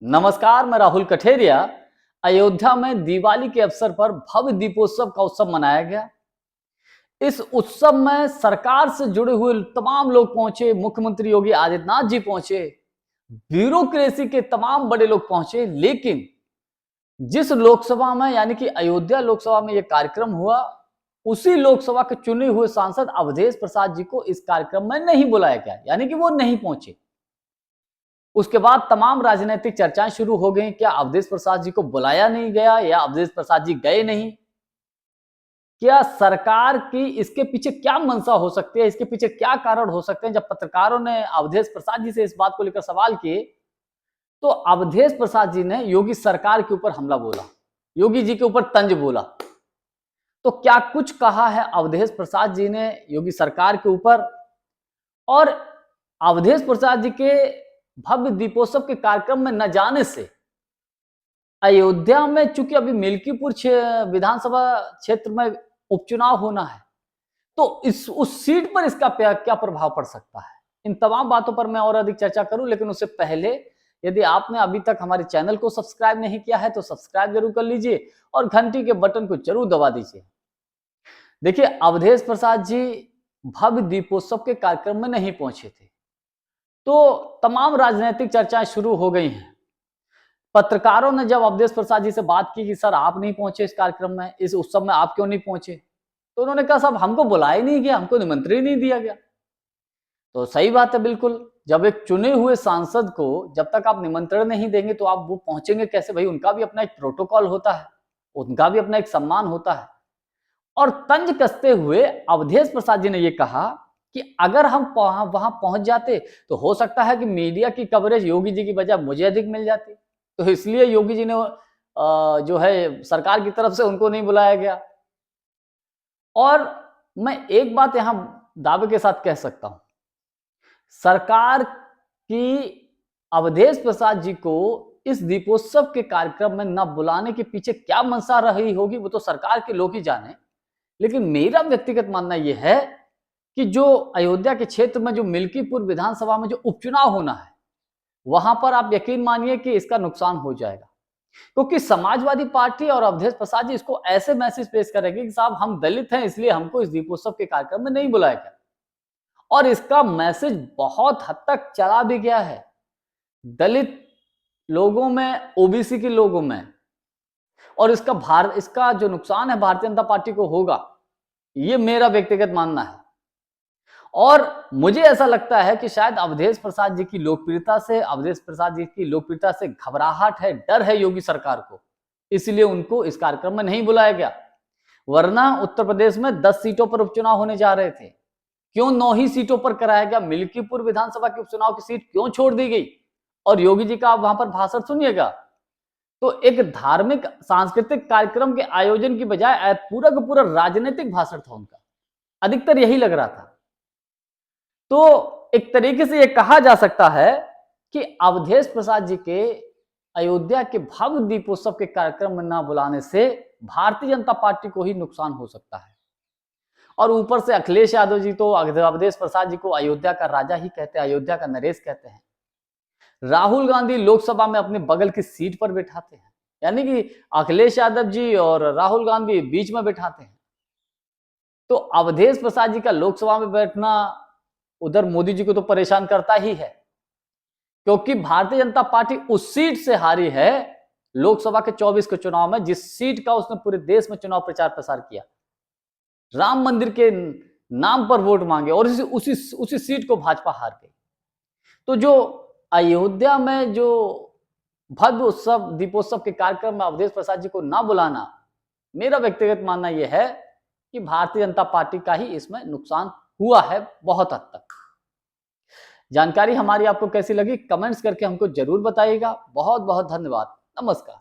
नमस्कार, मैं राहुल कठेरिया। अयोध्या में दिवाली के अवसर पर भव्य दीपोत्सव का उत्सव मनाया गया। इस उत्सव में सरकार से जुड़े हुए तमाम लोग पहुंचे, मुख्यमंत्री योगी आदित्यनाथ जी पहुंचे, ब्यूरोक्रेसी के तमाम बड़े लोग पहुंचे। लेकिन जिस लोकसभा में यानी कि अयोध्या लोकसभा में यह कार्यक्रम हुआ, उसी लोकसभा के चुने हुए सांसद अवधेश प्रसाद जी को इस कार्यक्रम में नहीं बुलाया गया, यानी कि वो नहीं पहुंचे। उसके बाद तमाम राजनीतिक चर्चाएं शुरू हो गई। क्या अवधेश प्रसाद जी को बुलाया नहीं गया या अवधेश प्रसाद जी गए नहीं? क्या सरकार की इसके पीछे क्या मंशा हो सकती है? इसके पीछे क्या कारण हो सकते हैं? जब पत्रकारों ने अवधेश प्रसाद जी से इस बात को लेकर सवाल किए, तो अवधेश प्रसाद जी ने योगी सरकार के ऊपर हमला बोला, योगी जी के ऊपर तंज बोला। तो क्या कुछ कहा है अवधेश प्रसाद जी ने योगी सरकार के ऊपर? और अवधेश प्रसाद जी के भव्य दीपोत्सव के कार्यक्रम में न जाने से अयोध्या में चूंकि अभी मिल्कीपुर विधानसभा क्षेत्र में उपचुनाव होना है, तो उस सीट पर इसका क्या प्रभाव पड़ सकता है? इन तमाम बातों पर मैं और अधिक चर्चा करूं, लेकिन उससे पहले यदि आपने अभी तक हमारे चैनल को सब्सक्राइब नहीं किया है तो सब्सक्राइब जरूर कर लीजिए और घंटी के बटन को जरूर दबा दीजिए। देखिए, अवधेश प्रसाद जी भव्य दीपोत्सव के कार्यक्रम में नहीं पहुंचे थे, तो तमाम राजनीतिक चर्चाएं शुरू हो गई हैं। पत्रकारों ने जब अवधेश प्रसाद जी से बात की कि सर आप नहीं पहुंचे इस कार्यक्रम में, इस उत्सव में आप क्यों नहीं पहुंचे, तो उन्होंने कहा साहब हमको बुलाया नहीं गया, हमको निमंत्रण नहीं दिया गया। तो सही बात है, बिल्कुल। जब एक चुने हुए सांसद को जब तक आप निमंत्रण नहीं देंगे तो आप वो पहुंचेंगे कैसे? भाई, उनका भी अपना एक प्रोटोकॉल होता है, उनका भी अपना एक सम्मान होता है। और तंज कसते हुए अवधेश प्रसाद जी ने यह कहा कि अगर हम वहां पहुंच जाते तो हो सकता है कि मीडिया की कवरेज योगी जी की बजाय मुझे अधिक मिल जाती, तो इसलिए योगी जी ने जो है सरकार की तरफ से उनको नहीं बुलाया गया। और मैं एक बात यहां दावे के साथ कह सकता हूं, सरकार की अवधेश प्रसाद जी को इस दीपोत्सव के कार्यक्रम में न बुलाने के पीछे क्या मंशा रही होगी वो तो सरकार के लोग ही जाने। लेकिन मेरा व्यक्तिगत मानना यह है कि जो अयोध्या के क्षेत्र में जो मिल्कीपुर विधानसभा में जो उपचुनाव होना है, वहां पर आप यकीन मानिए कि इसका नुकसान हो जाएगा, क्योंकि समाजवादी पार्टी और अवधेश प्रसाद जी इसको ऐसे मैसेज पेश करेंगे कि साहब हम दलित हैं इसलिए हमको इस दीपोत्सव के कार्यक्रम में नहीं बुलाया गया। और इसका मैसेज बहुत हद तक चला भी गया है दलित लोगों में, ओबीसी के लोगों में। और इसका जो नुकसान है भारतीय जनता पार्टी को होगा, ये मेरा व्यक्तिगत मानना है। और मुझे ऐसा लगता है कि शायद अवधेश प्रसाद जी की लोकप्रियता से घबराहट है, डर है योगी सरकार को, इसलिए उनको इस कार्यक्रम में नहीं बुलाया गया। वरना उत्तर प्रदेश में 10 सीटों पर उपचुनाव होने जा रहे थे, क्यों 9 ही सीटों पर कराया गया? मिल्कीपुर विधानसभा के उपचुनाव की सीट क्यों छोड़ दी गई? और योगी जी का आप वहां पर भाषण सुनिएगा तो एक धार्मिक सांस्कृतिक कार्यक्रम के आयोजन की बजाय पूरा का पूरा राजनीतिक भाषण था उनका, अधिकतर यही लग रहा था। तो एक तरीके से यह कहा जा सकता है कि अवधेश प्रसाद जी के अयोध्या के भव्य दीपोत्सव के कार्यक्रम में न बुलाने से भारतीय जनता पार्टी को ही नुकसान हो सकता है। और ऊपर से अखिलेश यादव जी तो अवधेश प्रसाद जी को अयोध्या का राजा ही कहते हैं, अयोध्या का नरेश कहते हैं। राहुल गांधी लोकसभा में अपने बगल की सीट पर बैठाते हैं, यानी कि अखिलेश यादव जी और राहुल गांधी बीच में बैठाते हैं। तो अवधेश प्रसाद जी का लोकसभा में बैठना उधर मोदी जी को तो परेशान करता ही है, क्योंकि भारतीय जनता पार्टी उस सीट से हारी है लोकसभा के 24 के चुनाव में, जिस सीट का उसने पूरे देश में चुनाव प्रचार प्रसार किया, राम मंदिर के नाम पर वोट मांगे और उसी सीट को भाजपा हार गई। तो जो अयोध्या में जो भव्य उत्सव दीपोत्सव के कार्यक्रम में अवधेश प्रसाद जी को ना बुलाना, मेरा व्यक्तिगत मानना यह है कि भारतीय जनता पार्टी का ही इसमें नुकसान हुआ है बहुत हद तक। जानकारी हमारी आपको कैसी लगी कमेंट्स करके हमको जरूर बताइएगा। बहुत बहुत धन्यवाद। नमस्कार।